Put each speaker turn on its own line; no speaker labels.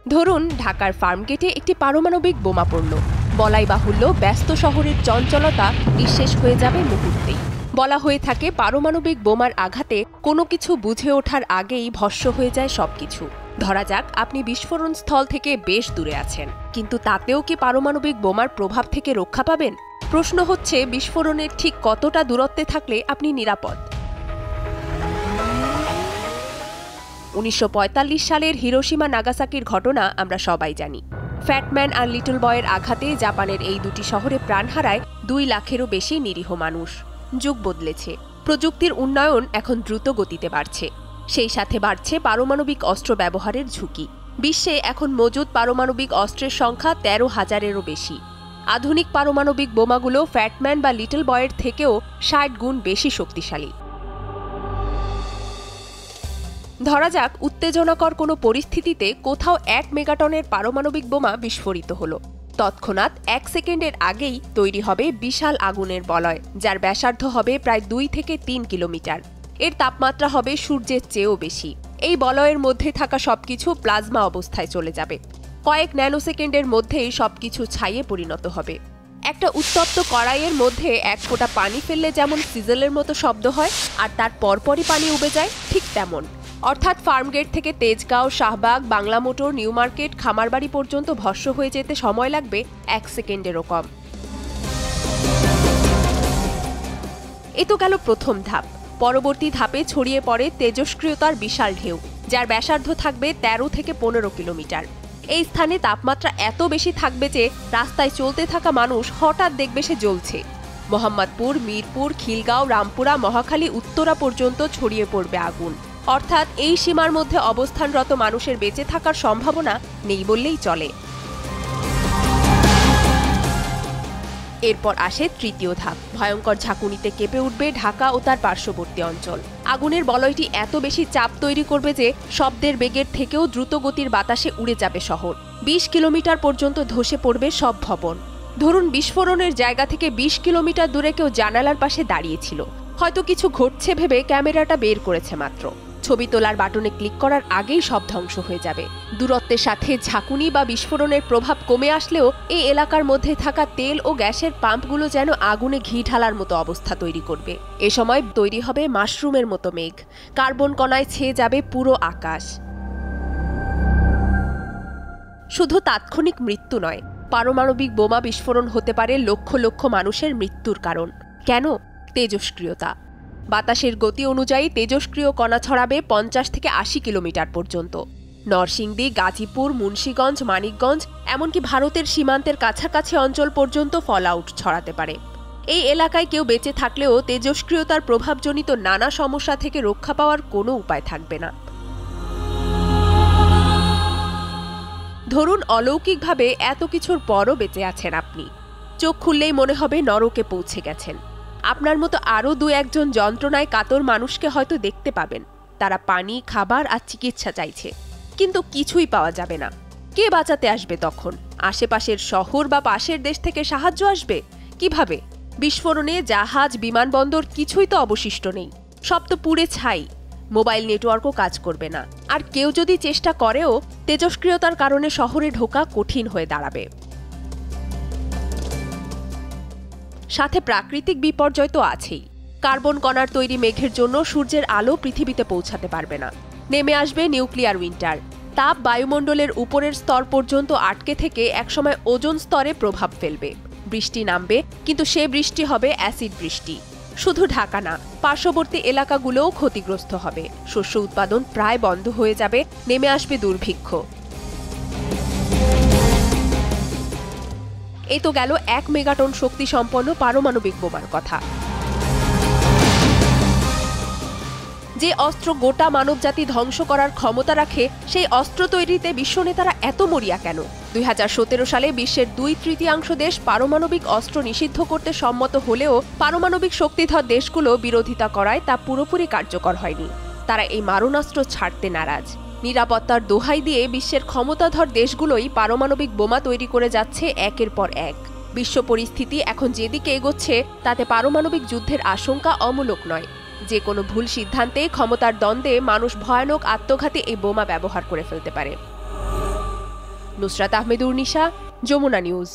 ধরুন ঢাকার ফার্মগেটে একটি পারমাণবিক বোমা পড়ল। বলাই বাহুল্য ব্যস্ত শহরের চঞ্চলতা নিঃশেষ হয়ে যাবে মুহূর্তেই। বলা হয়ে থাকে পারমাণবিক বোমার আঘাতে কোনো কিছু বুঝে ওঠার আগেই ভস্ম হয়ে যায় সবকিছু। ধরা যাক আপনি বিস্ফোরণ স্থল থেকে বেশ দূরে আছেন, কিন্তু তাতেও কি পারমাণবিক বোমার প্রভাব থেকে রক্ষা পাবেন? প্রশ্ন হচ্ছে বিস্ফোরণের ঠিক কতটা দূরত্বে থাকলে আপনি নিরাপদ। 1945 সালের হিরোশিমা নাগাসাকির ঘটনা আমরা সবাই জানি। ফ্যাটম্যান আর লিটল বয়ের আঘাতে জাপানের এই দুটি শহরে প্রাণ হারায় 2 লাখেরও বেশি নিরীহ মানুষ। যুগ বদলেছে, প্রযুক্তির উন্নয়ন এখন দ্রুত গতিতে বাড়ছে। সেই সাথে বাড়ছে পারমাণবিক অস্ত্র ব্যবহারের ঝুঁকি। বিশ্বে এখন মজুদ পারমাণবিক অস্ত্রের সংখ্যা 13,000-এরও বেশি। আধুনিক পারমাণবিক বোমাগুলো ফ্যাটম্যান বা লিটল বয়ের থেকেও 60 গুণ বেশি শক্তিশালী। ধরা যাক উত্তেজনাকর কোনো পরিস্থিতিতে কোথাও 1 মেগাটনের পারমাণবিক বোমা বিস্ফোরিত হলো। তৎক্ষণাৎ 1 সেকেন্ডের আগেই তৈরি হবে বিশাল আগুনের বলয়, যার ব্যাসার্ধ হবে প্রায় 2 থেকে 3 কিলোমিটার। এর তাপমাত্রা হবে সূর্যের চেয়েও বেশি। এই বলয়ের মধ্যে থাকা সবকিছু প্লাজমা অবস্থায় চলে যাবে। কয়েক ন্যানোসেকেন্ডের মধ্যেই সবকিছু ছাইয়ে পরিণত হবে। একটা উত্তপ্ত কড়াইয়ের মধ্যে 1 ফোঁটা পানি ফেললে যেমন সিজলের মতো শব্দ হয়, আর তার পরপরই পানি উবে যায়, ঠিক তেমন। অর্থাৎ ফার্মগেট থেকে Tejgaon, Shahbag, Bangla Motor, New Market, Khamarbari পর্যন্ত ভস্ম হয়ে যেতে সময় লাগবে 1 সেকেন্ডেরও কম। এ তো গেল প্রথম ধাপ। পরবর্তী ধাপে ছড়িয়ে পড়ে তেজস্ক্রিয়তার বিশাল ঢেউ, যার ব্যাসার্ধ থাকবে 13 থেকে 15 কিলোমিটার। এই স্থানে তাপমাত্রা এত বেশি থাকবে যে রাস্তায় চলতে থাকা মানুষ হঠাৎ দেখবে সে জ্বলছে। মোহাম্মদপুর, মিরপুর, খিলগাঁও, রামপুরা, মহাখালী, উত্তরা পর্যন্ত ছড়িয়ে পড়বে আগুন। অর্থাৎ এই সীমার মধ্যে অবস্থানরত মানুষের বেঁচে থাকার সম্ভাবনা নেই বললেই চলে। এরপর আসে তৃতীয় ধাপ। ভয়ঙ্কর ঝাঁকুনিতে কেঁপে উঠবে ঢাকা ও তার পার্শ্ববর্তী অঞ্চল। আগুনের বলয়টি এত বেশি চাপ তৈরি করবে যে শব্দের বেগের থেকেও দ্রুত গতির বাতাসে উড়ে যাবে শহর। 20 কিলোমিটার পর্যন্ত ধসে পড়বে সব ভবন। ধরুন বিস্ফোরণের জায়গা থেকে 20 কিলোমিটার দূরে কেউ জানালার পাশে দাঁড়িয়েছিল, হয়তো কিছু ঘটছে ভেবে ক্যামেরাটা বের করেছে মাত্র। ছবি তোলার বাটনে ক্লিক করার আগেই সব ধ্বংস হয়ে যাবে। দূরত্বের সাথে ঝাঁকুনি বা বিস্ফোরণের প্রভাব কমে আসলেও এই এলাকার মধ্যে থাকা তেল ও গ্যাসের পাম্পগুলো যেন আগুনে ঘি ঢালার মতো অবস্থা তৈরি করবে। এ সময় তৈরি হবে মাশরুমের মতো মেঘ। কার্বন কণায় ছেয়ে যাবে পুরো আকাশ। শুধু তাৎক্ষণিক মৃত্যু নয়, পারমাণবিক বোমা বিস্ফোরণ হতে পারে লক্ষ লক্ষ মানুষের মৃত্যুর কারণ। কেন? তেজস্ক্রিয়তা। বাতাসের গতি অনুযায়ী তেজস্ক্রিয় কণা ছড়াবে 50 থেকে 80 কিলোমিটার পর্যন্ত। নরসিংদী, গাজীপুর, মুন্সিগঞ্জ, মানিকগঞ্জ, এমনকি ভারতের সীমান্তের কাছাকাছি অঞ্চল পর্যন্ত ফলআউট ছড়াতে পারে। এই এলাকায় কেউ বেঁচে থাকলেও তেজস্ক্রিয়তার প্রভাবজনিত নানা সমস্যা থেকে রক্ষা পাওয়ার কোনো উপায় থাকবে না। ধরুন অলৌকিকভাবে এত কিছুর পরও বেঁচে আছেন আপনি। চোখ খুললেই মনে হবে নরকে পৌঁছে গেছেন। আপনার মতো আরও 2-1 জন যন্ত্রণায় কাতর মানুষকে হয়তো দেখতে পাবেন। তারা পানি, খাবার আর চিকিৎসা চাইছে, কিন্তু কিছুই পাওয়া যাবে না। কে বাঁচাতে আসবে তখন? আশেপাশের শহর বা পাশের দেশ থেকে সাহায্য আসবে কিভাবে? বিস্ফোরণে জাহাজ, বিমানবন্দর কিছুই তো অবশিষ্ট নেই, সব তো পুড়ে ছাই। মোবাইল নেটওয়ার্কও কাজ করবে না। আর কেউ যদি চেষ্টা করেও, তেজস্ক্রিয়তার কারণে শহরে ঢোকা কঠিন হয়ে দাঁড়াবে। সাথে প্রাকৃতিক বিপর্যয় তো আছেই। কার্বন কণার তৈরি মেঘের জন্য সূর্যের আলো পৃথিবীতে পৌঁছাতে পারবে না। নেমে আসবে নিউক্লিয়ার উইন্টার। তাপ বায়ুমণ্ডলের উপরের স্তর পর্যন্ত আটকে থেকে একসময় ওজোন স্তরে প্রভাব ফেলবে। বৃষ্টি নামবে, কিন্তু সে বৃষ্টি হবে অ্যাসিড বৃষ্টি। শুধু ঢাকা না, পার্শ্ববর্তী এলাকাগুলোও ক্ষতিগ্রস্ত হবে। শস্য উৎপাদন প্রায় বন্ধ হয়ে যাবে। নেমে আসবে দুর্ভিক্ষ। এ তো গেল 1 মেগাটন শক্তি সম্পন্ন পারমাণবিক বোমার কথা। যে অস্ত্র গোটা মানবজাতি ধ্বংস করার ক্ষমতা রাখে, সেই অস্ত্র তৈরিতে বিশ্বনেতারা এত মরিয়া কেন? 2017 সালে বিশ্বের 2/3 দেশ পারমাণবিক অস্ত্র নিষিদ্ধ করতে সম্মত হলেও পারমাণবিক শক্তিধর দেশগুলো বিরোধিতা করায় তা পুরোপুরি কার্যকর হয়নি। তারা এই মারণাস্ত্র ছাড়তে নারাজ। নিরাপত্তার দোহাই দিয়ে বিশ্বের ক্ষমতাধর দেশগুলোই পারমাণবিক বোমা তৈরি করে যাচ্ছে একের পর এক। বিশ্ব পরিস্থিতি এখন যেদিকে এগোচ্ছে, তাতে পারমাণবিক যুদ্ধের আশঙ্কা অমূলক নয়। যে কোনো ভুল সিদ্ধান্তে, ক্ষমতার দ্বন্দ্বে মানুষ ভয়ানক আত্মঘাতী এই বোমা ব্যবহার করে ফেলতে পারে। নুসরাত আহমেদুর নিশা, যমুনা নিউজ।